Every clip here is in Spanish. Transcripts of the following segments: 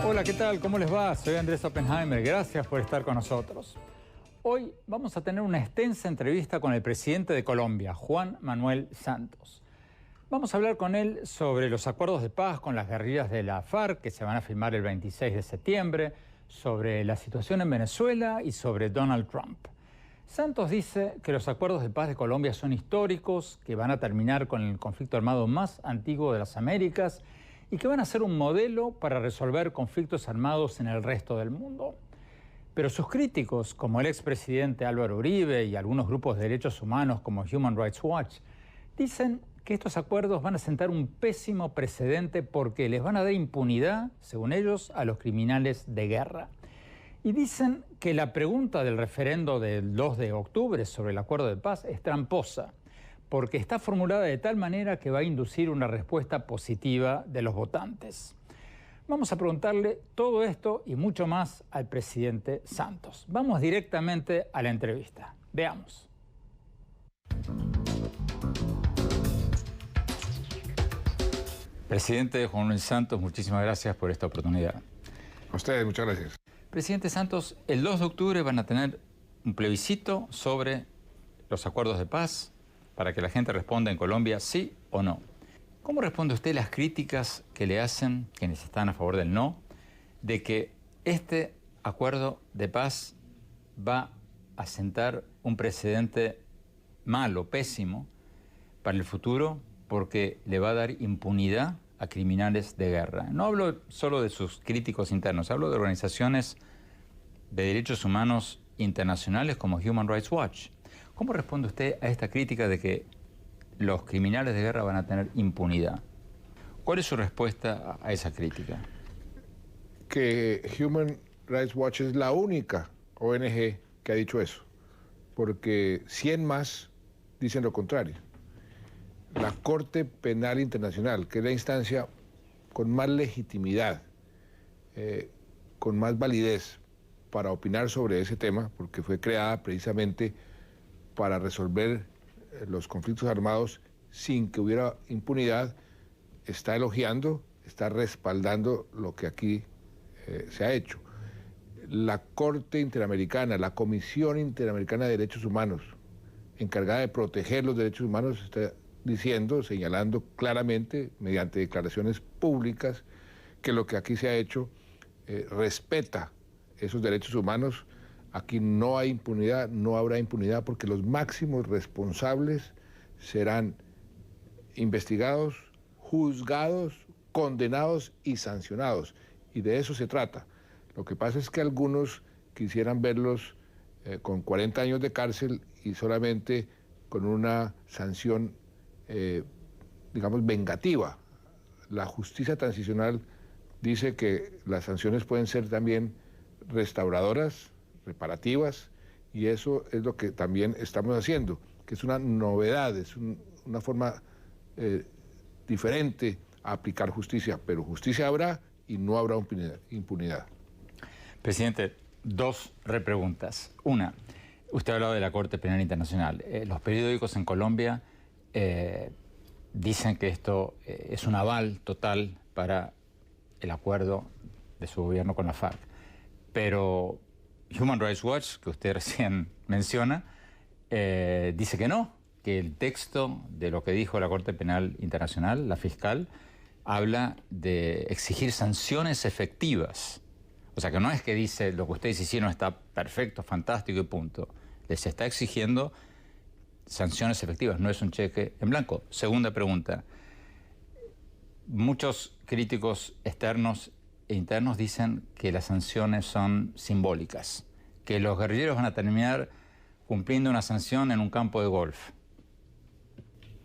Hola, ¿qué tal? ¿Cómo les va? Soy Andrés Oppenheimer. Gracias por estar con nosotros. Hoy vamos a tener una extensa entrevista con el presidente de Colombia, Juan Manuel Santos. Vamos a hablar con él sobre los acuerdos de paz con las guerrillas de la FARC que se van a firmar el 26 de septiembre, sobre la situación en Venezuela y sobre Donald Trump. Santos dice que los acuerdos de paz de Colombia son históricos, que van a terminar con el conflicto armado más antiguo de las Américas y que van a ser un modelo para resolver conflictos armados en el resto del mundo. Pero sus críticos, como el expresidente Álvaro Uribe y algunos grupos de derechos humanos como Human Rights Watch, dicen que estos acuerdos van a sentar un pésimo precedente porque les van a dar impunidad, según ellos, a los criminales de guerra. Y dicen que la pregunta del referendo del 2 de octubre sobre el acuerdo de paz es tramposa, porque está formulada de tal manera que va a inducir una respuesta positiva de los votantes. Vamos a preguntarle todo esto y mucho más al presidente Santos. Vamos directamente a la entrevista. Veamos. Presidente Juan Manuel Santos, muchísimas gracias por esta oportunidad. A ustedes, muchas gracias. Presidente Santos, el 2 de octubre van a tener un plebiscito sobre los acuerdos de paz para que la gente responda en Colombia sí o no. ¿Cómo responde usted las críticas que le hacen quienes están a favor del no, de que este acuerdo de paz va a sentar un precedente malo, pésimo, para el futuro, porque le va a dar impunidad a criminales de guerra? No hablo solo de sus críticos internos, hablo de organizaciones de derechos humanos internacionales como Human Rights Watch. ¿Cómo responde usted a esta crítica de que los criminales de guerra van a tener impunidad? ¿Cuál es su respuesta a esa crítica? Que Human Rights Watch es la única ONG que ha dicho eso, porque 100 más dicen lo contrario. La Corte Penal Internacional, que es la instancia con más legitimidad, con más validez para opinar sobre ese tema, porque fue creada precisamente para resolver los conflictos armados sin que hubiera impunidad, está elogiando, está respaldando lo que aquí se ha hecho. La Corte Interamericana, la Comisión Interamericana de Derechos Humanos, encargada de proteger los derechos humanos, está diciendo, señalando claramente, mediante declaraciones públicas, que lo que aquí se ha hecho respeta esos derechos humanos. Aquí no hay impunidad, no habrá impunidad, porque los máximos responsables serán investigados, juzgados, condenados y sancionados. Y de eso se trata. Lo que pasa es que algunos quisieran verlos con 40 años de cárcel y solamente con una sanción, digamos, vengativa. La justicia transicional dice que las sanciones pueden ser también restauradoras, reparativas, y eso es lo que también estamos haciendo, que es una novedad, es una forma diferente a aplicar justicia, pero justicia habrá y no habrá impunidad. Presidente, dos repreguntas. Una, usted ha hablado de la Corte Penal Internacional. Los periódicos en Colombia dicen que esto es un aval total para el acuerdo de su gobierno con la FARC, pero Human Rights Watch, que usted recién menciona, dice que no, que el texto de lo que dijo la Corte Penal Internacional, la fiscal, habla de exigir sanciones efectivas. O sea, que no es que dice lo que ustedes hicieron está perfecto, fantástico y punto. Les está exigiendo sanciones efectivas, no es un cheque en blanco. Segunda pregunta. Muchos críticos externos e internos dicen que las sanciones son simbólicas, que los guerrilleros van a terminar cumpliendo una sanción en un campo de golf.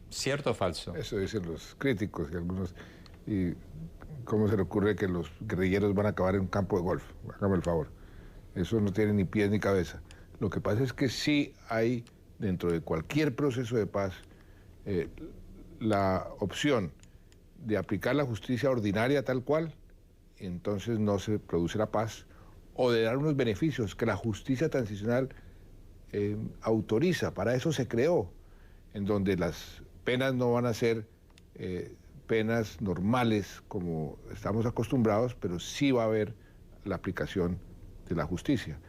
¿Cierto o falso? Eso dicen los críticos y algunos. ¿Y cómo se le ocurre que los guerrilleros van a acabar en un campo de golf? Hágame el favor. Eso no tiene ni pies ni cabeza. Lo que pasa es que sí hay, dentro de cualquier proceso de paz, la opción de aplicar la justicia ordinaria tal cual, entonces no se produce la paz, o de dar unos beneficios que la justicia transicional autoriza. Para eso se creó. en donde las penas no van a ser penas normales como estamos acostumbrados, pero sí va a haber la aplicación de la justicia.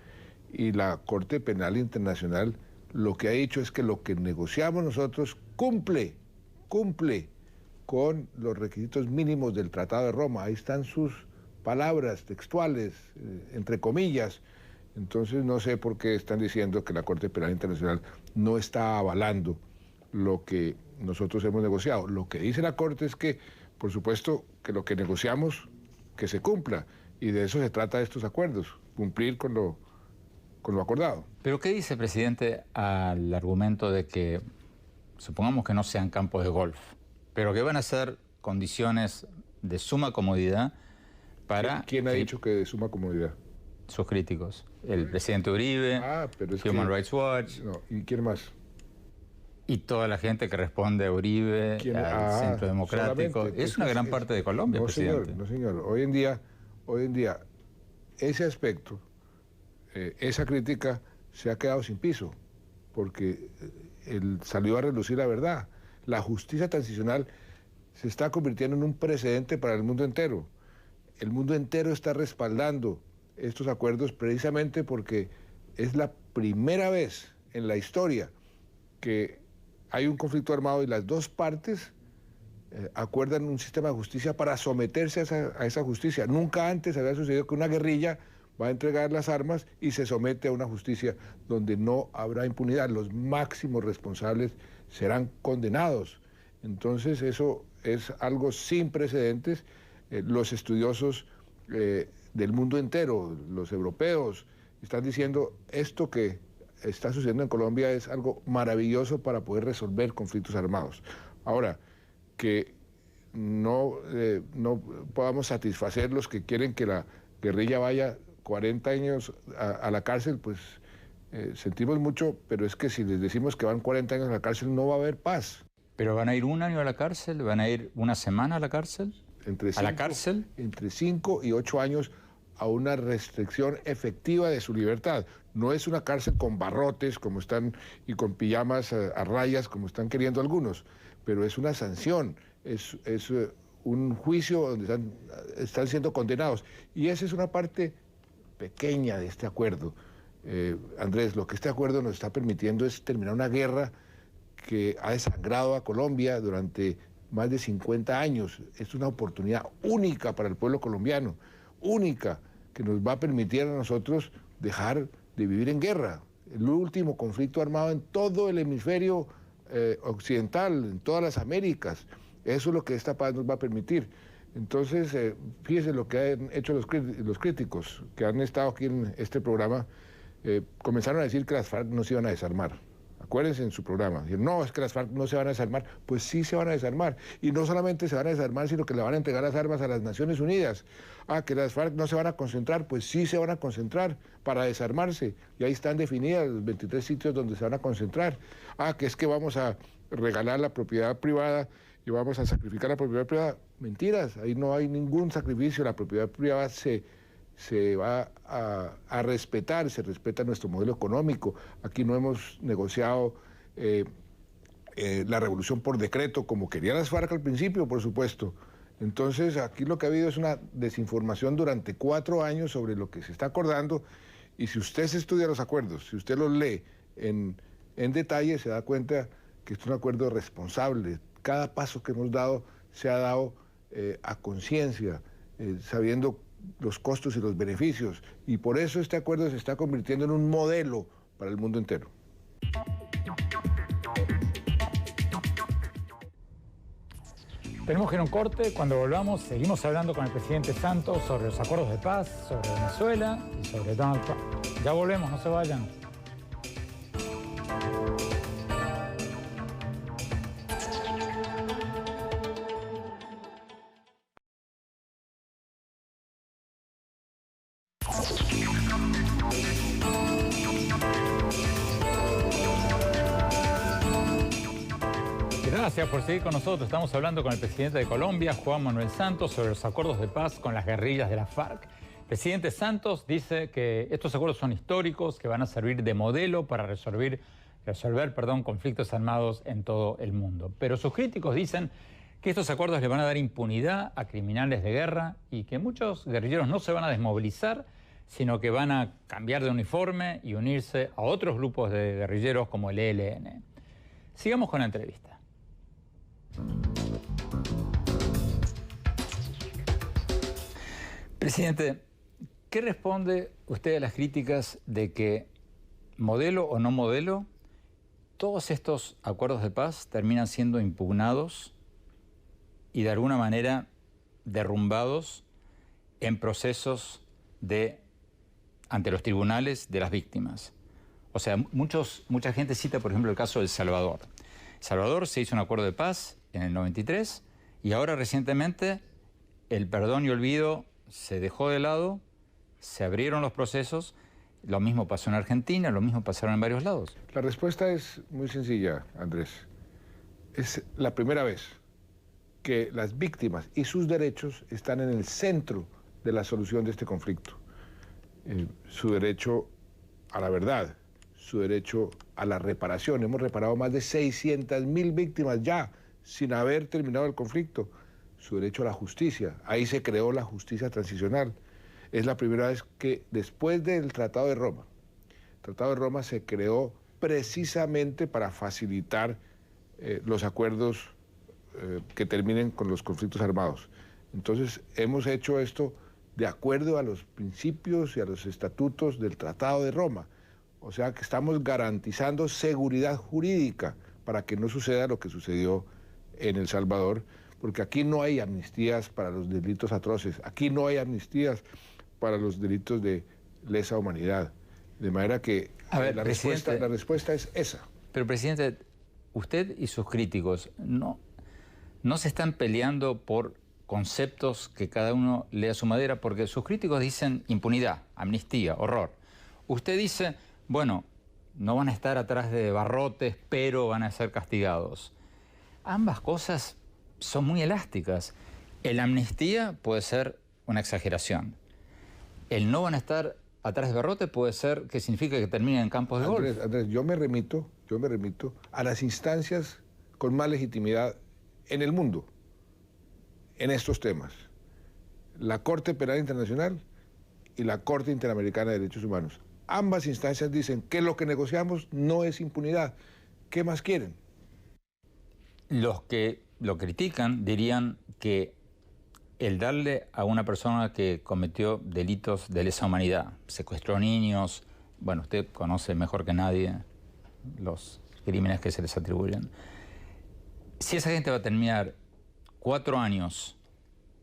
Y la Corte Penal Internacional lo que ha dicho es que lo que negociamos nosotros cumple con los requisitos mínimos del Tratado de Roma. Ahí están sus palabras textuales, entre comillas. Entonces no sé por qué están diciendo que la Corte Penal Internacional no está avalando lo que nosotros hemos negociado. Lo que dice la Corte es que, por supuesto, que lo que negociamos, que se cumpla. Y de eso se trata estos acuerdos, cumplir con lo acordado. ¿Pero qué dice, presidente, al argumento de que, supongamos que no sean campos de golf, pero que van a ser condiciones de suma comodidad para... ¿Quién ha dicho que de suma comodidad? Sus críticos. El presidente Uribe, Human Rights Watch... No, ¿y quién más? Y toda la gente que responde a Uribe, al Centro Democrático. Es una gran parte de Colombia, no, presidente. Señor, no, señor. Hoy en día, ese aspecto, esa crítica se ha quedado sin piso, porque salió a relucir la verdad. La justicia transicional se está convirtiendo en un precedente para el mundo entero. El mundo entero está respaldando estos acuerdos precisamente porque es la primera vez en la historia que hay un conflicto armado y las dos partes acuerdan un sistema de justicia para someterse a esa justicia. Nunca antes había sucedido que una guerrilla va a entregar las armas y se somete a una justicia donde no habrá impunidad. Los máximos responsables serán condenados. Entonces eso es algo sin precedentes. Los estudiosos del mundo entero, los europeos, están diciendo esto que está sucediendo en Colombia es algo maravilloso para poder resolver conflictos armados. Ahora, que no podamos satisfacer los que quieren que la guerrilla vaya 40 años a la cárcel, pues sentimos mucho, pero es que si les decimos que van 40 años a la cárcel no va a haber paz. ¿Pero van a ir un año a la cárcel? ¿Van a ir una semana a la cárcel? ¿A la cárcel? Entre 5 y 8 años a una restricción efectiva de su libertad. No es una cárcel con barrotes como están y con pijamas a rayas como están queriendo algunos, pero es una sanción, es un juicio donde están siendo condenados. Y esa es una parte pequeña de este acuerdo. Andrés, lo que este acuerdo nos está permitiendo es terminar una guerra que ha desangrado a Colombia durante más de 50 años. Es una oportunidad única para el pueblo colombiano, única, que nos va a permitir a nosotros dejar de vivir en guerra. El último conflicto armado en todo el hemisferio occidental, en todas las Américas. Eso es lo que esta paz nos va a permitir. Entonces, fíjese lo que han hecho los críticos que han estado aquí en este programa. Comenzaron a decir que las FARC no se iban a desarmar. Acuérdense en su programa. Dijeron, no, es que las FARC no se van a desarmar. Pues sí se van a desarmar. Y no solamente se van a desarmar, sino que le van a entregar las armas a las Naciones Unidas. Que las FARC no se van a concentrar. Pues sí se van a concentrar para desarmarse. Y ahí están definidas los 23 sitios donde se van a concentrar. Que es que vamos a regalar la propiedad privada y vamos a sacrificar la propiedad privada. Mentiras, ahí no hay ningún sacrificio. La propiedad privada se va a respetar, se respeta nuestro modelo económico. Aquí no hemos negociado la revolución por decreto, como querían las FARC al principio, por supuesto. Entonces, aquí lo que ha habido es una desinformación durante 4 años sobre lo que se está acordando, y si usted se estudia los acuerdos, si usted los lee en detalle, se da cuenta que es un acuerdo responsable. Cada paso que hemos dado se ha dado a conciencia, sabiendo los costos y los beneficios, y por eso este acuerdo se está convirtiendo en un modelo para el mundo entero. Tenemos que ir a un corte. Cuando volvamos seguimos hablando con el presidente Santos sobre los acuerdos de paz, sobre Venezuela y sobre Donald Trump. Ya volvemos, no se vayan. Gracias por seguir con nosotros. Estamos hablando con el presidente de Colombia, Juan Manuel Santos, sobre los acuerdos de paz con las guerrillas de la FARC. El presidente Santos dice que estos acuerdos son históricos, que van a servir de modelo para resolver conflictos armados en todo el mundo. Pero sus críticos dicen que estos acuerdos le van a dar impunidad a criminales de guerra y que muchos guerrilleros no se van a desmovilizar, sino que van a cambiar de uniforme y unirse a otros grupos de guerrilleros como el ELN. Sigamos con la entrevista. Presidente, ¿qué responde usted a las críticas de que, modelo o no modelo, todos estos acuerdos de paz terminan siendo impugnados y de alguna manera derrumbados en procesos ante los tribunales de las víctimas? O sea, mucha gente cita, por ejemplo, el caso de El Salvador. En El Salvador se hizo un acuerdo de paz en el 93 y ahora recientemente el perdón y olvido se dejó de lado, se abrieron los procesos. Lo mismo pasó en Argentina, lo mismo pasaron en varios lados. La respuesta es muy sencilla, Andrés. Es la primera vez que las víctimas y sus derechos están en el centro de la solución de este conflicto. Su derecho a la verdad, su derecho a la reparación. Hemos reparado más de 600.000 víctimas ya, sin haber terminado el conflicto. Su derecho a la justicia. Ahí se creó la justicia transicional. Es la primera vez que después del Tratado de Roma, el Tratado de Roma se creó precisamente para facilitar los acuerdos que terminen con los conflictos armados. Entonces hemos hecho esto de acuerdo a los principios y a los estatutos del Tratado de Roma. O sea que estamos garantizando seguridad jurídica para que no suceda lo que sucedió en El Salvador, porque aquí no hay amnistías para los delitos atroces, aquí no hay amnistías para los delitos de lesa humanidad. De manera que la respuesta es esa. Pero, presidente, usted y sus críticos no se están peleando por conceptos que cada uno lea a su manera, porque sus críticos dicen impunidad, amnistía, horror. Usted dice, bueno, no van a estar atrás de barrotes, pero van a ser castigados. Ambas cosas son muy elásticas. El amnistía puede ser una exageración. El no van a estar atrás de barrotes puede ser que significa que terminen en campos de golf. Andrés, yo me remito a las instancias con más legitimidad en el mundo, en estos temas. La Corte Penal Internacional y la Corte Interamericana de Derechos Humanos. Ambas instancias dicen que lo que negociamos no es impunidad. ¿Qué más quieren? Los que lo critican dirían que el darle a una persona que cometió delitos de lesa humanidad, secuestró niños, bueno, usted conoce mejor que nadie los crímenes que se les atribuyen. Si esa gente va a terminar 4 años,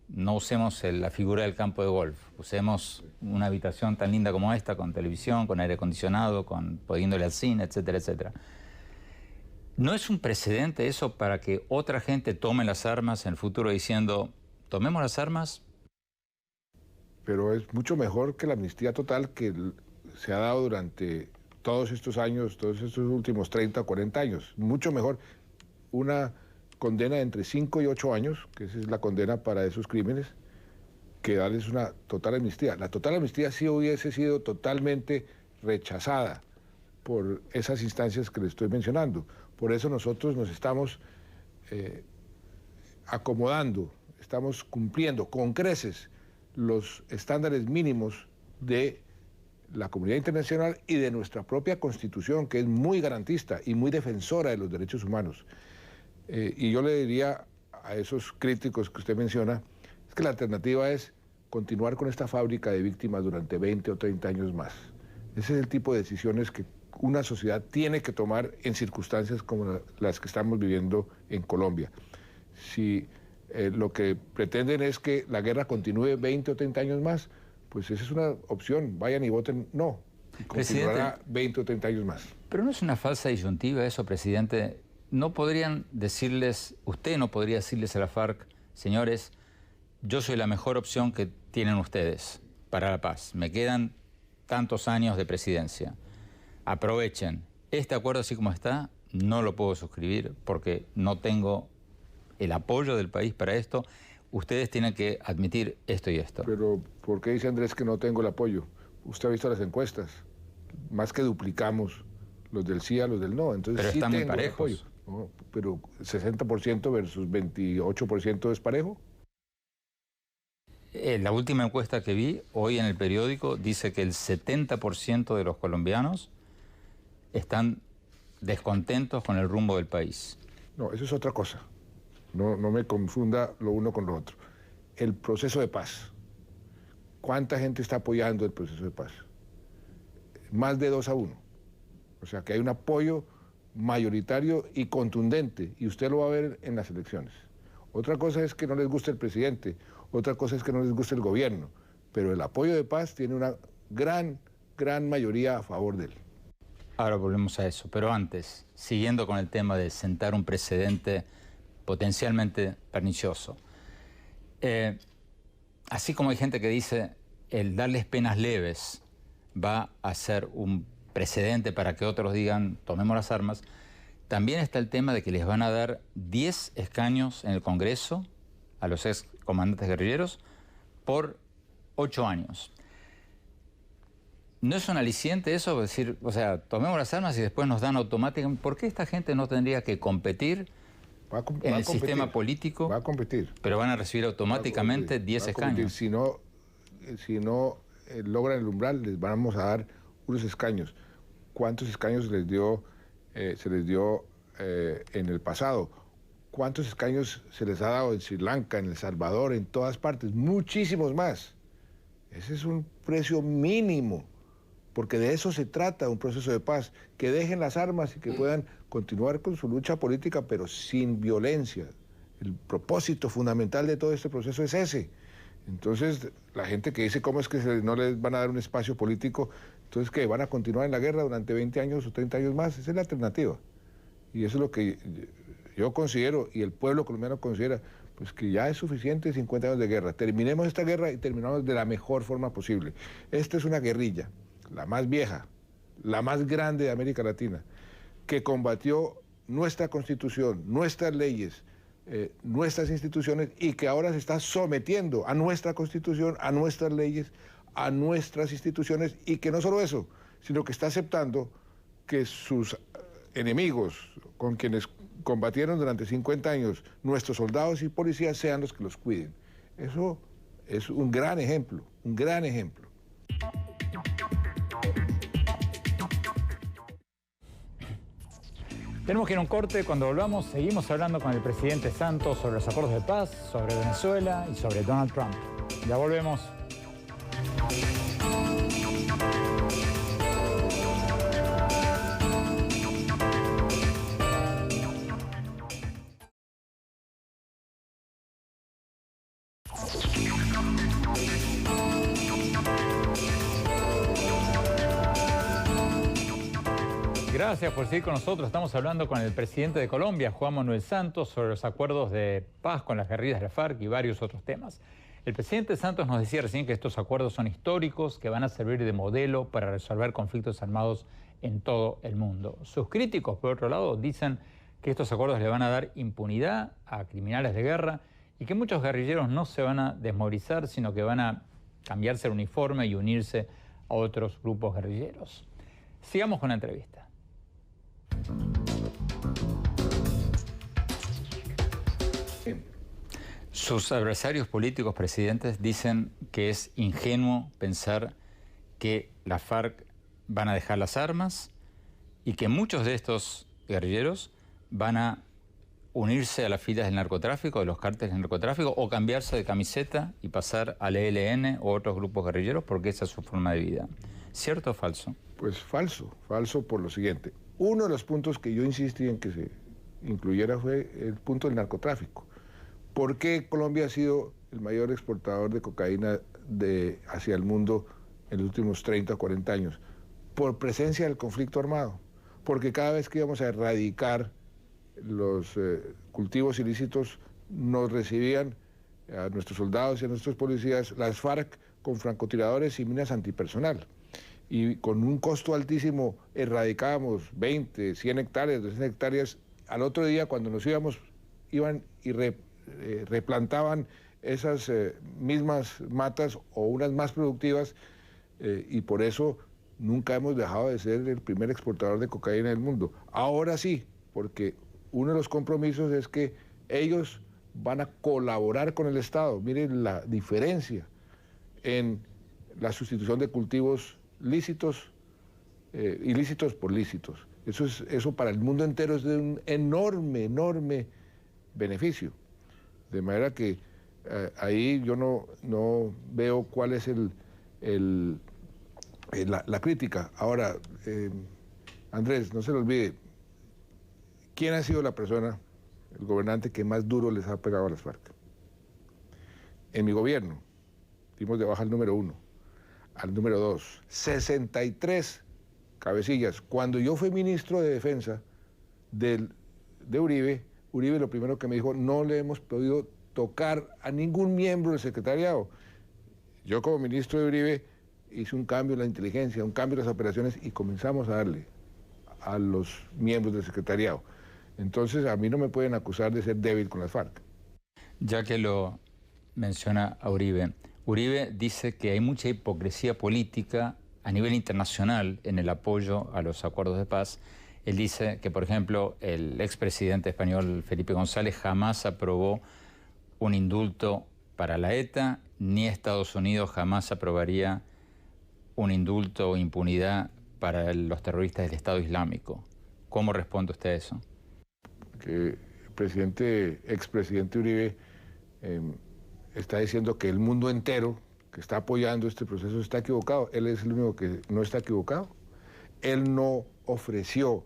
no usemos la figura del campo de golf, usemos una habitación tan linda como esta, con televisión, con aire acondicionado, pudiéndole al cine, etcétera, etcétera. ¿No es un precedente eso para que otra gente tome las armas en el futuro diciendo, tomemos las armas? Pero es mucho mejor que la amnistía total que se ha dado durante todos estos años, todos estos últimos 30 o 40 años. Mucho mejor una condena de entre 5 y 8 años, que esa es la condena para esos crímenes, que darles una total amnistía. La total amnistía sí hubiese sido totalmente rechazada por esas instancias que le estoy mencionando. Por eso nosotros nos estamos acomodando, estamos cumpliendo con creces los estándares mínimos de la comunidad internacional y de nuestra propia Constitución, que es muy garantista y muy defensora de los derechos humanos. Y yo le diría a esos críticos que usted menciona, es que la alternativa es continuar con esta fábrica de víctimas durante 20 o 30 años más. Ese es el tipo de decisiones que una sociedad tiene que tomar en circunstancias como las que estamos viviendo en Colombia. Si lo que pretenden es que la guerra continúe 20 o 30 años más, pues esa es una opción. Vayan y voten no. Y continuará 20 o 30 años más. Pero ¿no es una falsa disyuntiva eso, presidente? ¿No podrían decirles, usted no podría decirles a la FARC, señores, yo soy la mejor opción que tienen ustedes para la paz? Me quedan tantos años de presidencia. Aprovechen. Este acuerdo así como está, no lo puedo suscribir porque no tengo el apoyo del país para esto. Ustedes tienen que admitir esto y esto. Pero, ¿por qué dice Andrés que no tengo el apoyo? Usted ha visto las encuestas. Más que duplicamos los del sí a los del no. Entonces, pero sí están muy tengo parejos. apoyo, ¿no? Pero 60% versus 28% es parejo. La última encuesta que vi hoy en el periódico dice que el 70% de los colombianos están descontentos con el rumbo del país. No, eso es otra cosa. No me confunda lo uno con lo otro. El proceso de paz. ¿Cuánta gente está apoyando el proceso de paz? Más de 2-1. O sea que hay un apoyo mayoritario y contundente, y usted lo va a ver en las elecciones. Otra cosa es que no les guste el presidente, otra cosa es que no les guste el gobierno, pero el apoyo de paz tiene una gran mayoría a favor de él. Ahora volvemos a eso, pero antes, siguiendo con el tema de sentar un precedente potencialmente pernicioso. Así como hay gente que dice el darles penas leves va a ser un precedente para que otros digan tomemos las armas, también está el tema de que les van a dar 10 escaños en el Congreso a los ex comandantes guerrilleros por 8 años. ¿No es un aliciente eso? Es decir, o sea, tomemos las armas y después nos dan automáticamente. ¿Por qué esta gente no tendría que competir en el sistema político? Va a competir. Pero van a recibir automáticamente 10 escaños. Si no logran el umbral, les vamos a dar unos escaños. ¿Cuántos escaños se les dio en el pasado? ¿Cuántos escaños se les ha dado en Sri Lanka, en El Salvador, en todas partes? Muchísimos más. Ese es un precio mínimo, porque de eso se trata un proceso de paz, que dejen las armas y que puedan continuar con su lucha política, pero sin violencia. El propósito fundamental de todo este proceso es ese. Entonces, la gente que dice cómo es que no les van a dar un espacio político, entonces que van a continuar en la guerra durante 20 años o 30 años más, esa es la alternativa. Y eso es lo que yo considero, y el pueblo colombiano considera, pues que ya es suficiente 50 años de guerra. Terminemos esta guerra y terminamos de la mejor forma posible. Esta es una guerrilla, la más vieja, la más grande de América Latina, que combatió nuestra Constitución, nuestras leyes, nuestras instituciones, y que ahora se está sometiendo a nuestra Constitución, a nuestras leyes, a nuestras instituciones, y que no solo eso, sino que está aceptando que sus enemigos, con quienes combatieron durante 50 años, nuestros soldados y policías, sean los que los cuiden. Eso es un gran ejemplo, un gran ejemplo. Tenemos que ir a un corte. Cuando volvamos, seguimos hablando con el presidente Santos sobre los acuerdos de paz, sobre Venezuela y sobre Donald Trump. Ya volvemos. Gracias por seguir con nosotros. Estamos hablando con el presidente de Colombia, Juan Manuel Santos, sobre los acuerdos de paz con las guerrillas de la FARC y varios otros temas. El presidente Santos nos decía recién que estos acuerdos son históricos, que van a servir de modelo para resolver conflictos armados en todo el mundo. Sus críticos, por otro lado, dicen que estos acuerdos le van a dar impunidad a criminales de guerra y que muchos guerrilleros no se van a desmovilizar, sino que van a cambiarse el uniforme y unirse a otros grupos guerrilleros. Sigamos con la entrevista. Sus adversarios políticos, presidentes, dicen que es ingenuo pensar que las FARC van a dejar las armas y que muchos de estos guerrilleros van a unirse a las filas del narcotráfico, de los cárteles del narcotráfico, o cambiarse de camiseta y pasar al ELN o otros grupos guerrilleros porque esa es su forma de vida. ¿Cierto o falso? Pues falso por lo siguiente. Uno de los puntos que yo insistí en que se incluyera fue el punto del narcotráfico. ¿Por qué Colombia ha sido el mayor exportador de cocaína hacia el mundo en los últimos 30 o 40 años? Por presencia del conflicto armado. Porque cada vez que íbamos a erradicar los cultivos ilícitos, nos recibían a nuestros soldados y a nuestros policías las FARC con francotiradores y minas antipersonal. Y con un costo altísimo erradicábamos 20, 100 hectáreas, 200 hectáreas. Al otro día, cuando nos íbamos, iban y replantaban esas mismas matas o unas más productivas, y por eso nunca hemos dejado de ser el primer exportador de cocaína del mundo. Ahora sí, porque uno de los compromisos es que ellos van a colaborar con el Estado. Miren la diferencia en la sustitución de cultivos lícitos, ilícitos por lícitos. Eso para el mundo entero es de un enorme, enorme beneficio. De manera que ahí yo no veo cuál es la crítica. Ahora, Andrés, no se le olvide, ¿quién ha sido la persona, el gobernante que más duro les ha pegado a las FARC? En mi gobierno, dimos de baja al número 1, al número 2, 63 cabecillas. Cuando yo fui ministro de Defensa de Uribe, Uribe lo primero que me dijo, no le hemos podido tocar a ningún miembro del secretariado. Yo como ministro de Uribe hice un cambio en la inteligencia, un cambio en las operaciones y comenzamos a darle a los miembros del secretariado. Entonces a mí no me pueden acusar de ser débil con las FARC. Ya que lo menciona a Uribe, Uribe dice que hay mucha hipocresía política a nivel internacional en el apoyo a los acuerdos de paz. Él dice que, por ejemplo, el expresidente español Felipe González jamás aprobó un indulto para la ETA, ni Estados Unidos jamás aprobaría un indulto o impunidad para los terroristas del Estado Islámico. ¿Cómo responde usted a eso? Que el expresidente Uribe está diciendo que el mundo entero que está apoyando este proceso está equivocado. Él es el único que no está equivocado. Él no ofreció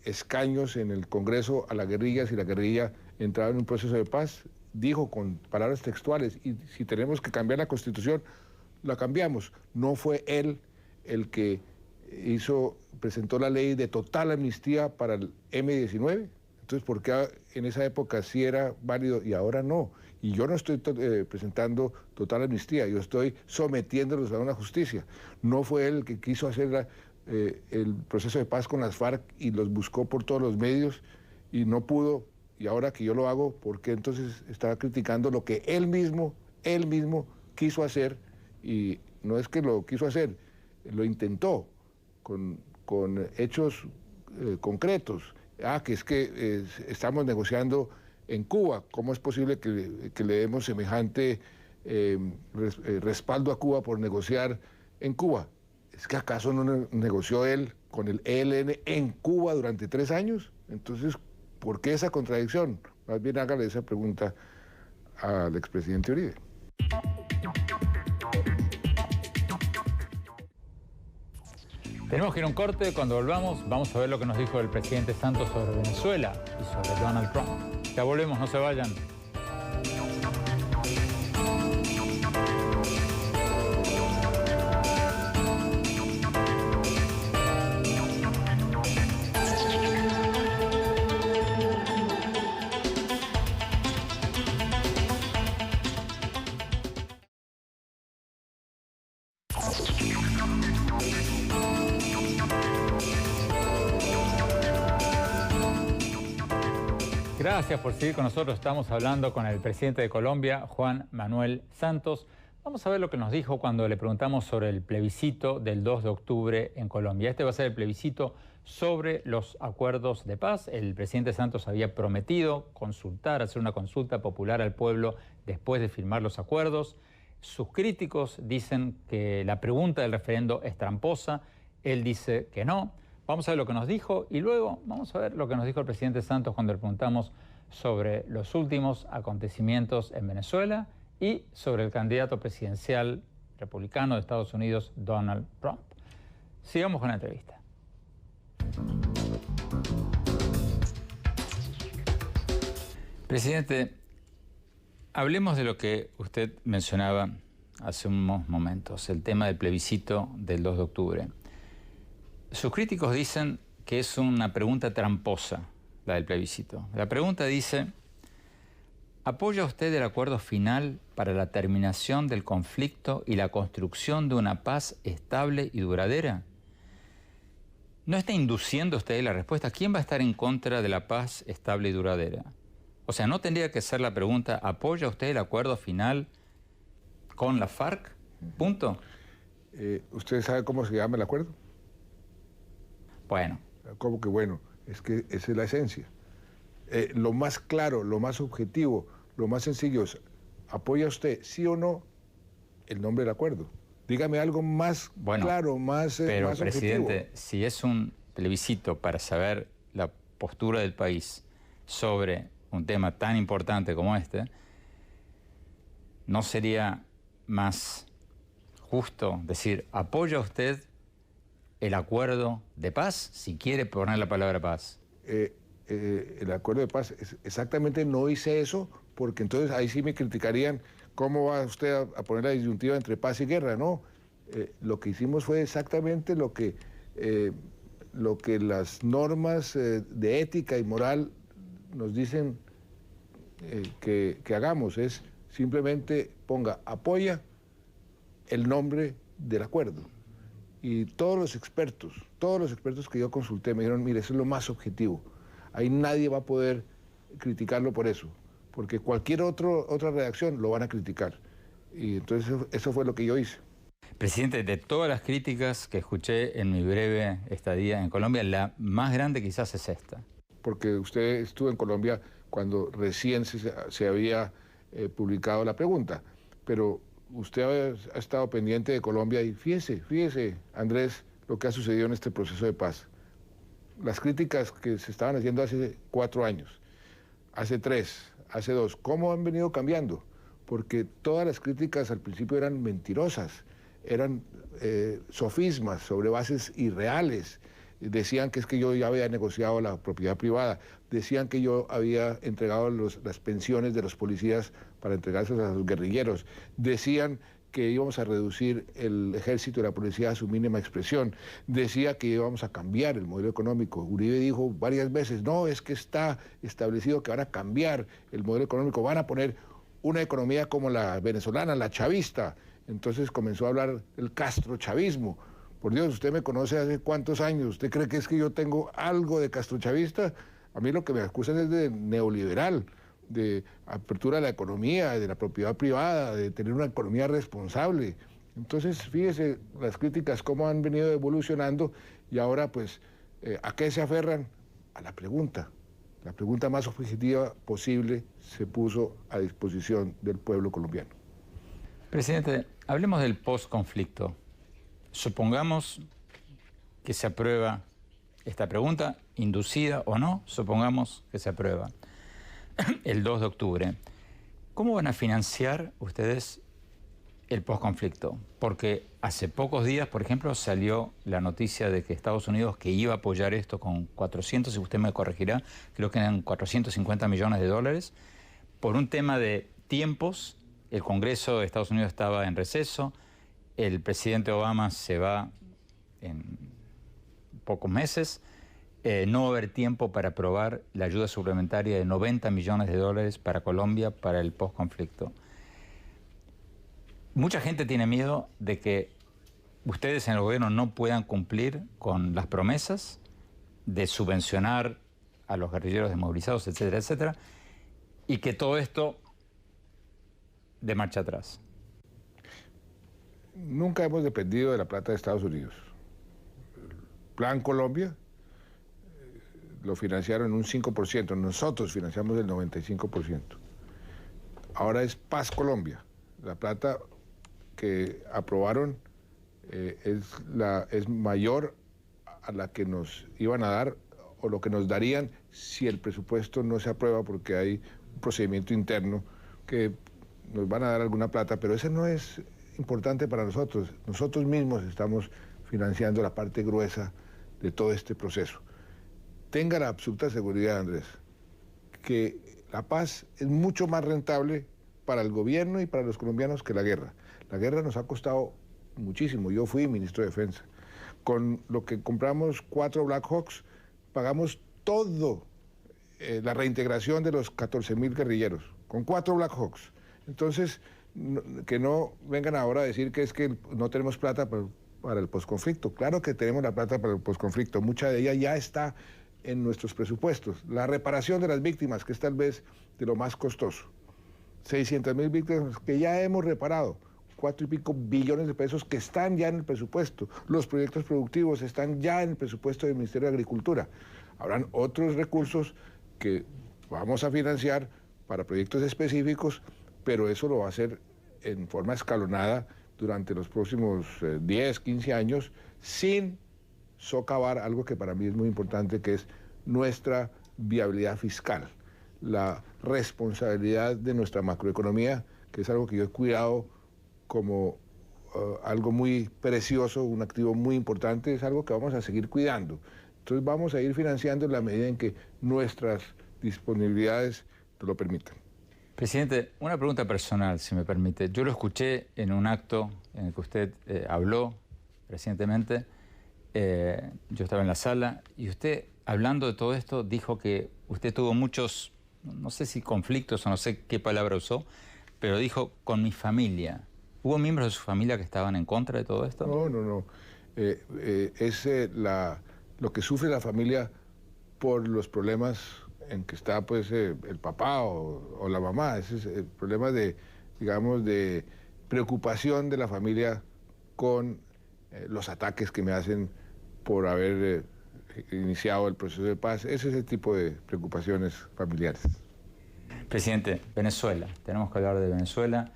escaños en el Congreso a la guerrilla si la guerrilla entraba en un proceso de paz. Dijo con palabras textuales, y si tenemos que cambiar la Constitución, la cambiamos. No fue él el que presentó la ley de total amnistía para el M-19. Entonces, ¿por qué en esa época sí era válido y ahora no? Y yo no estoy presentando total amnistía, yo estoy sometiéndolos a una justicia. No fue él el que quiso hacer el proceso de paz con las FARC y los buscó por todos los medios y no pudo. Y ahora que yo lo hago, ¿por qué entonces estaba criticando lo que él mismo quiso hacer? Y no es que lo quiso hacer, lo intentó con hechos concretos. Que es que estamos negociando en Cuba. ¿Cómo es posible que le demos semejante respaldo a Cuba por negociar en Cuba? ¿Es que acaso no negoció él con el ELN en Cuba durante 3 años? Entonces, ¿por qué esa contradicción? Más bien hágale esa pregunta al expresidente Uribe. Tenemos que ir a un corte. Cuando volvamos, vamos a ver lo que nos dijo el presidente Santos sobre Venezuela y sobre Donald Trump. Ya volvemos, no se vayan. Gracias por seguir con nosotros. Estamos hablando con el presidente de Colombia, Juan Manuel Santos. Vamos a ver lo que nos dijo cuando le preguntamos sobre el plebiscito del 2 de octubre en Colombia. Este va a ser el plebiscito sobre los acuerdos de paz. El presidente Santos había prometido hacer una consulta popular al pueblo después de firmar los acuerdos. Sus críticos dicen que la pregunta del referendo es tramposa. Él dice que no. Vamos a ver lo que nos dijo y luego vamos a ver lo que nos dijo el presidente Santos cuando le preguntamos sobre los últimos acontecimientos en Venezuela y sobre el candidato presidencial republicano de Estados Unidos, Donald Trump. Sigamos con la entrevista. Presidente, hablemos de lo que usted mencionaba hace unos momentos, el tema del plebiscito del 2 de octubre. Sus críticos dicen que es una pregunta tramposa, la del plebiscito. La pregunta dice, ¿apoya usted el acuerdo final para la terminación del conflicto y la construcción de una paz estable y duradera? ¿No está induciendo usted la respuesta? ¿Quién va a estar en contra de la paz estable y duradera? O sea, ¿no tendría que ser la pregunta, ¿apoya usted el acuerdo final con la FARC? Punto. ¿Usted sabe cómo se llama el acuerdo? Bueno. ¿Cómo que bueno? Es que esa es la esencia. Lo más claro, lo más objetivo, lo más sencillo es, ¿apoya usted, sí o no, el nombre del acuerdo? Dígame algo más claro, más pero, más presidente, objetivo. si es un plebiscito para saber la postura del país sobre un tema tan importante como este, ¿no sería más justo decir, apoya usted el acuerdo de paz, si quiere poner la palabra paz? El acuerdo de paz, exactamente no hice eso, porque entonces ahí sí me criticarían cómo va usted a poner la disyuntiva entre paz y guerra, ¿no? Lo que hicimos fue exactamente lo que las normas de ética y moral nos dicen que hagamos, es simplemente ponga, apoya el nombre del acuerdo. Y todos los expertos que yo consulté me dijeron, mire, eso es lo más objetivo. Ahí nadie va a poder criticarlo por eso, porque cualquier otra redacción lo van a criticar. Y entonces eso fue lo que yo hice. Presidente, de todas las críticas que escuché en mi breve estadía en Colombia, la más grande quizás es esta. Porque usted estuvo en Colombia cuando recién se había publicado la pregunta, pero usted ha estado pendiente de Colombia y fíjese, Andrés, lo que ha sucedido en este proceso de paz. Las críticas que se estaban haciendo hace 4 años, hace 3, hace 2, ¿cómo han venido cambiando? Porque todas las críticas al principio eran mentirosas, eran sofismas sobre bases irreales. Decían que es que yo ya había negociado la propiedad privada, decían que yo había entregado las pensiones de los policías para entregárselas a los guerrilleros, decían que íbamos a reducir el ejército y la policía a su mínima expresión, decía que íbamos a cambiar el modelo económico. Uribe dijo varias veces, no, es que está establecido que van a cambiar el modelo económico, van a poner una economía como la venezolana, la chavista. Entonces comenzó a hablar el castrochavismo. Por Dios, usted me conoce hace cuántos años, ¿usted cree que es que yo tengo algo de castrochavista? A mí lo que me acusan es de neoliberal, de apertura de la economía, de la propiedad privada, de tener una economía responsable. Entonces, fíjese las críticas cómo han venido evolucionando y ahora, pues, ¿a qué se aferran? A la pregunta. La pregunta más objetiva posible se puso a disposición del pueblo colombiano. Presidente, hablemos del postconflicto. Supongamos que se aprueba esta pregunta, inducida o no, supongamos que se aprueba el 2 de octubre. ¿Cómo van a financiar ustedes el postconflicto? Porque hace pocos días, por ejemplo, salió la noticia de que Estados Unidos que iba a apoyar esto con 400, si usted me corregirá, creo que eran 450 millones de dólares. Por un tema de tiempos, el Congreso de Estados Unidos estaba en receso, el presidente Obama se va en pocos meses, no va a haber tiempo para aprobar la ayuda suplementaria de 90 millones de dólares para Colombia para el postconflicto. Mucha gente tiene miedo de que ustedes en el gobierno no puedan cumplir con las promesas de subvencionar a los guerrilleros desmovilizados, etcétera, etcétera, y que todo esto de marcha atrás. Nunca hemos dependido de la plata de Estados Unidos. El Plan Colombia lo financiaron un 5%, nosotros financiamos el 95%. Ahora es Paz Colombia. La plata que aprobaron es mayor a la que nos iban a dar o lo que nos darían si el presupuesto no se aprueba, porque hay un procedimiento interno que nos van a dar alguna plata, pero ese no es importante para nosotros. Nosotros mismos estamos financiando la parte gruesa de todo este proceso. Tenga la absoluta seguridad, Andrés, que la paz es mucho más rentable para el gobierno y para los colombianos que la guerra. La guerra nos ha costado muchísimo. Yo fui ministro de Defensa. Con lo que compramos 4 Black Hawks, pagamos todo la reintegración de los 14.000 guerrilleros, con 4 Black Hawks. Entonces, que no vengan ahora a decir que es que no tenemos plata para el posconflicto. Claro que tenemos la plata para el posconflicto, mucha de ella ya está en nuestros presupuestos. La reparación de las víctimas, que es tal vez de lo más costoso. 600.000 víctimas que ya hemos reparado. 4 y pico billones de pesos que están ya en el presupuesto. Los proyectos productivos están ya en el presupuesto del Ministerio de Agricultura. Habrán otros recursos que vamos a financiar para proyectos específicos, pero eso lo va a hacer en forma escalonada durante los próximos 10, 15 años, sin socavar algo que para mí es muy importante, que es nuestra viabilidad fiscal, la responsabilidad de nuestra macroeconomía, que es algo que yo he cuidado como algo muy precioso, un activo muy importante, es algo que vamos a seguir cuidando. Entonces vamos a ir financiando en la medida en que nuestras disponibilidades lo permitan. Presidente, una pregunta personal, si me permite. Yo lo escuché en un acto en el que usted habló recientemente. Yo estaba en la sala y usted, hablando de todo esto, dijo que usted tuvo muchos, no sé si conflictos o no sé qué palabra usó, pero dijo, con mi familia. ¿Hubo miembros de su familia que estaban en contra de todo esto? No. Es lo que sufre la familia por los problemas en que está pues el papá o la mamá. Ese es el problema de, digamos, de preocupación de la familia con los ataques que me hacen por haber iniciado el proceso de paz. Ese es el tipo de preocupaciones familiares. Presidente, Venezuela. Tenemos que hablar de Venezuela.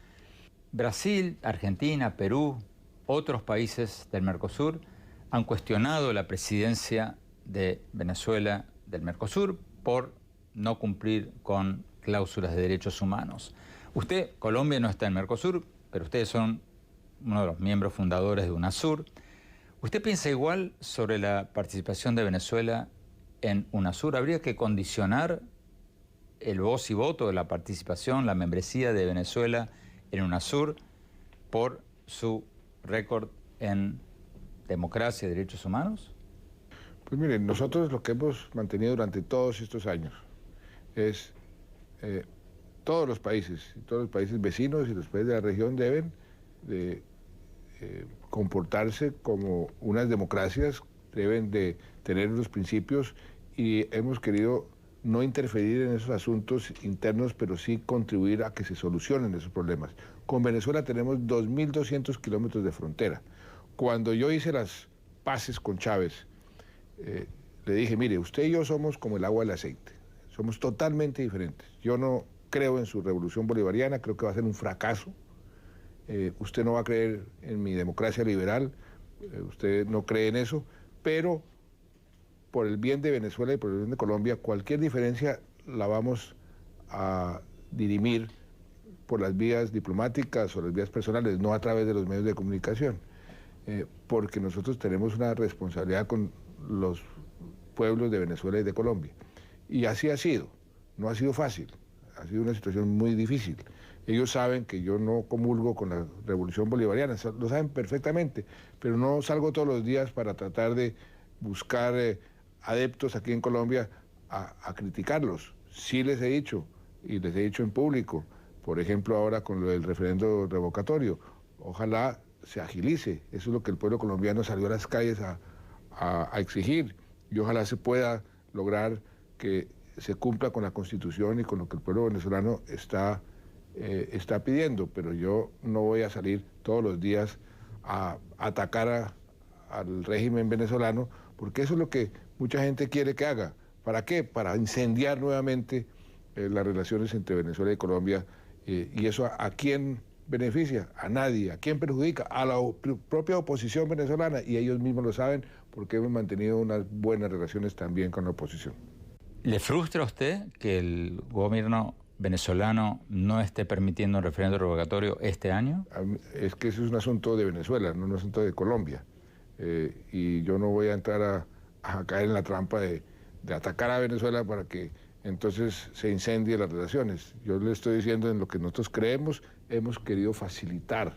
Brasil, Argentina, Perú, otros países del Mercosur han cuestionado la presidencia de Venezuela del Mercosur por no cumplir con cláusulas de derechos humanos. Usted, Colombia no está en Mercosur, pero ustedes son uno de los miembros fundadores de UNASUR. ¿Usted piensa igual sobre la participación de Venezuela en UNASUR? ¿Habría que condicionar el voz y voto de la participación, la membresía de Venezuela en UNASUR por su récord en democracia y derechos humanos? Pues miren, nosotros lo que hemos mantenido durante todos estos años es todos los países vecinos y los países de la región deben de comportarse como unas democracias, deben de tener los principios y hemos querido no interferir en esos asuntos internos, pero sí contribuir a que se solucionen esos problemas. Con Venezuela tenemos 2.200 kilómetros de frontera. Cuando yo hice las paces con Chávez, le dije, mire, usted y yo somos como el agua y el aceite, somos totalmente diferentes. Yo no creo en su revolución bolivariana, creo que va a ser un fracaso. Usted no va a creer en mi democracia liberal, usted no cree en eso, pero por el bien de Venezuela y por el bien de Colombia, cualquier diferencia la vamos a dirimir por las vías diplomáticas o las vías personales, no a través de los medios de comunicación, porque nosotros tenemos una responsabilidad con los pueblos de Venezuela y de Colombia. Y así ha sido, no ha sido fácil, ha sido una situación muy difícil. Ellos saben que yo no comulgo con la revolución bolivariana, lo saben perfectamente, pero no salgo todos los días para tratar de buscar adeptos aquí en Colombia a criticarlos. Sí les he dicho, y les he dicho en público, por ejemplo ahora con lo del referendo revocatorio, ojalá se agilice, eso es lo que el pueblo colombiano salió a las calles a exigir, y ojalá se pueda lograr que se cumpla con la Constitución y con lo que el pueblo venezolano está pidiendo, pero yo no voy a salir todos los días a atacar al régimen venezolano, porque eso es lo que mucha gente quiere que haga. ¿Para qué? Para incendiar nuevamente las relaciones entre Venezuela y Colombia, y eso ¿a quién beneficia? A nadie. ¿A quién perjudica? A la propia oposición venezolana, y ellos mismos lo saben porque hemos mantenido unas buenas relaciones también con la oposición. ¿Le frustra a usted que el gobierno venezolano no esté permitiendo un referendo revocatorio este año? Es que ese es un asunto de Venezuela, no un asunto de Colombia. Y yo no voy a entrar a caer en la trampa de atacar a Venezuela para que entonces se incendien las relaciones. Yo le estoy diciendo en lo que nosotros creemos, hemos querido facilitar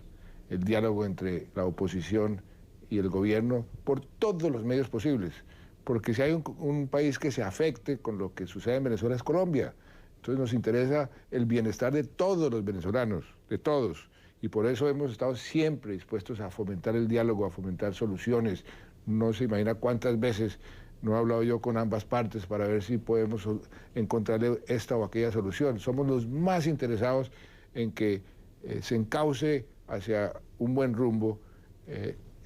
el diálogo entre la oposición y el gobierno por todos los medios posibles. Porque si hay un país que se afecte con lo que sucede en Venezuela es Colombia. Entonces nos interesa el bienestar de todos los venezolanos, de todos. Y por eso hemos estado siempre dispuestos a fomentar el diálogo, a fomentar soluciones. No se imagina cuántas veces no he hablado yo con ambas partes para ver si podemos encontrarle esta o aquella solución. Somos los más interesados en que se encauce hacia un buen rumbo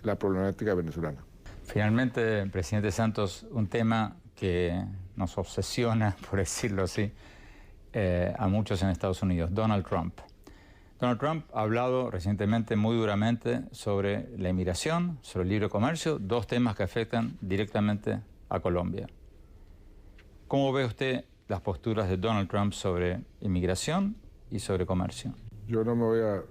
la problemática venezolana. Finalmente, presidente Santos, un tema que nos obsesiona, por decirlo así, a muchos en Estados Unidos, Donald Trump. Donald Trump ha hablado recientemente muy duramente sobre la inmigración, sobre el libre comercio, dos temas que afectan directamente a Colombia. ¿Cómo ve usted las posturas de Donald Trump sobre inmigración y sobre comercio? Yo no me voy a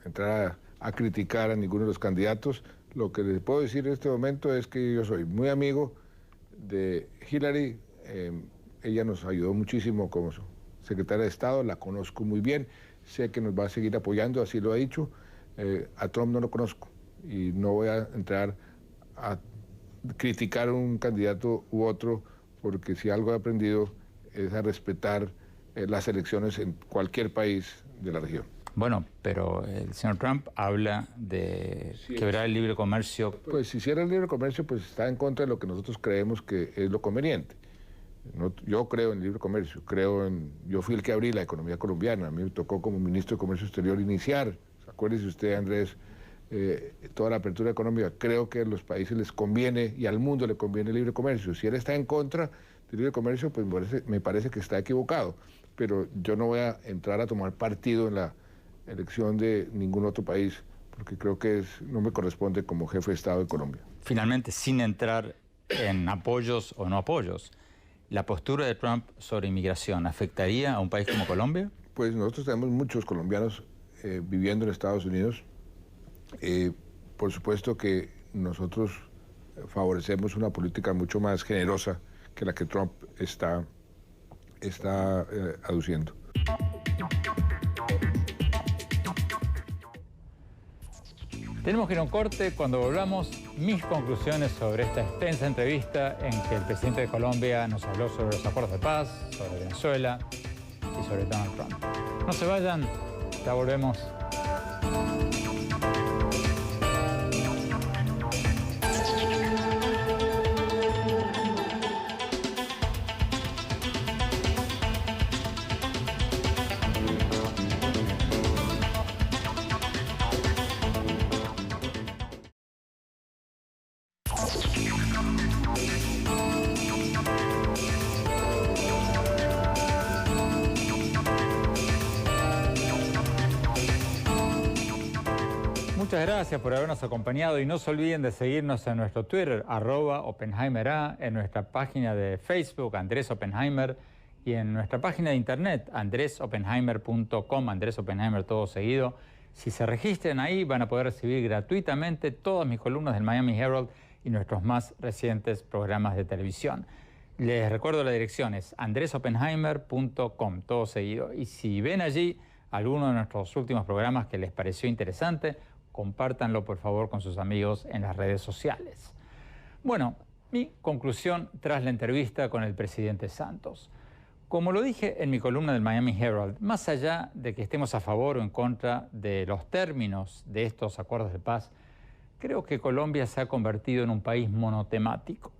entrar a criticar a ninguno de los candidatos. Lo que les puedo decir en este momento es que yo soy muy amigo de Hillary. Ella nos ayudó muchísimo como secretaria de Estado, la conozco muy bien, sé que nos va a seguir apoyando, así lo ha dicho. A Trump no lo conozco y no voy a entrar a criticar a un candidato u otro, porque si algo he aprendido es a respetar las elecciones en cualquier país de la región. Bueno, pero el señor Trump habla de quebrar el libre comercio. Pues si cierra el libre comercio, pues está en contra de lo que nosotros creemos que es lo conveniente. Yo creo en el libre comercio, yo fui el que abrí la economía colombiana, a mí me tocó como ministro de Comercio Exterior iniciar, acuérdese usted, Andrés, toda la apertura económica. Creo que a los países les conviene y al mundo le conviene el libre comercio. Si él está en contra del libre comercio, pues me parece que está equivocado, pero yo no voy a entrar a tomar partido en la elección de ningún otro país, porque creo que no me corresponde como jefe de Estado de Colombia. Finalmente, sin entrar en apoyos o no apoyos, ¿la postura de Trump sobre inmigración afectaría a un país como Colombia? Pues nosotros tenemos muchos colombianos viviendo en Estados Unidos. Por supuesto que nosotros favorecemos una política mucho más generosa que la que Trump está aduciendo. Tenemos que ir a un corte. Cuando volvamos, mis conclusiones sobre esta extensa entrevista en que el presidente de Colombia nos habló sobre los acuerdos de paz, sobre Venezuela y sobre Donald Trump. No se vayan, ya volvemos. Muchas gracias por habernos acompañado y no se olviden de seguirnos en nuestro Twitter, @OppenheimerA, en nuestra página de Facebook, Andrés Oppenheimer, y en nuestra página de internet, andresoppenheimer.com, Andrés Oppenheimer todo seguido. Si se registran ahí van a poder recibir gratuitamente todas mis columnas del Miami Herald y nuestros más recientes programas de televisión. Les recuerdo la dirección, es andresoppenheimer.com, todo seguido. Y si ven allí alguno de nuestros últimos programas que les pareció interesante, compártanlo por favor con sus amigos en las redes sociales. Bueno, mi conclusión tras la entrevista con el presidente Santos. Como lo dije en mi columna del Miami Herald, más allá de que estemos a favor o en contra de los términos de estos acuerdos de paz, creo que Colombia se ha convertido en un país monotemático.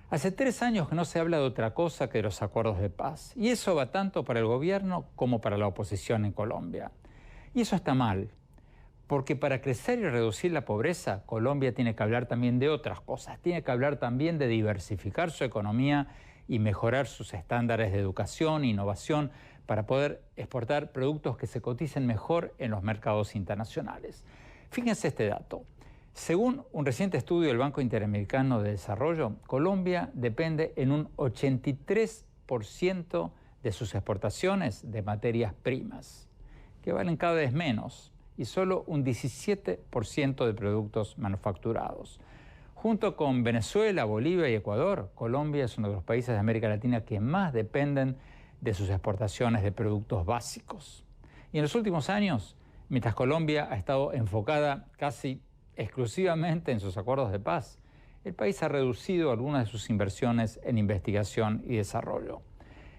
Hace 3 años que no se habla de otra cosa que de los acuerdos de paz, y eso va tanto para el gobierno como para la oposición en Colombia. Y eso está mal, porque para crecer y reducir la pobreza, Colombia tiene que hablar también de otras cosas, tiene que hablar también de diversificar su economía y mejorar sus estándares de educación e innovación para poder exportar productos que se coticen mejor en los mercados internacionales. Fíjense este dato. Según un reciente estudio del Banco Interamericano de Desarrollo, Colombia depende en un 83% de sus exportaciones de materias primas, que valen cada vez menos, y solo un 17% de productos manufacturados. Junto con Venezuela, Bolivia y Ecuador, Colombia es uno de los países de América Latina que más dependen de sus exportaciones de productos básicos. Y en los últimos años, mientras Colombia ha estado enfocada casi exclusivamente en sus acuerdos de paz, el país ha reducido algunas de sus inversiones en investigación y desarrollo.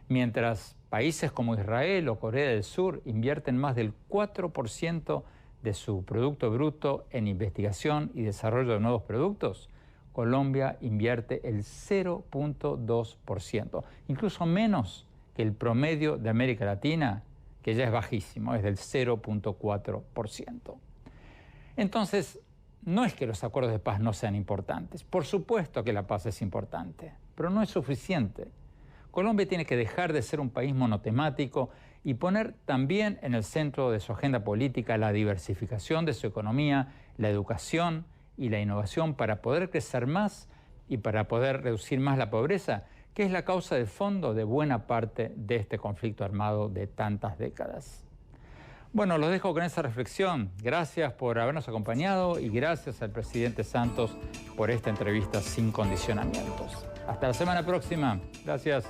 Mientras países como Israel o Corea del Sur invierten más del 4% de su Producto Bruto en investigación y desarrollo de nuevos productos, Colombia invierte el 0.2%, incluso menos que el promedio de América Latina que ya es bajísimo, es del 0,4%. Entonces, no es que los acuerdos de paz no sean importantes. Por supuesto que la paz es importante, pero no es suficiente. Colombia tiene que dejar de ser un país monotemático y poner también en el centro de su agenda política la diversificación de su economía, la educación y la innovación para poder crecer más y para poder reducir más la pobreza, que es la causa de fondo de buena parte de este conflicto armado de tantas décadas. Bueno, los dejo con esa reflexión. Gracias por habernos acompañado y gracias al presidente Santos por esta entrevista sin condicionamientos. Hasta la semana próxima. Gracias.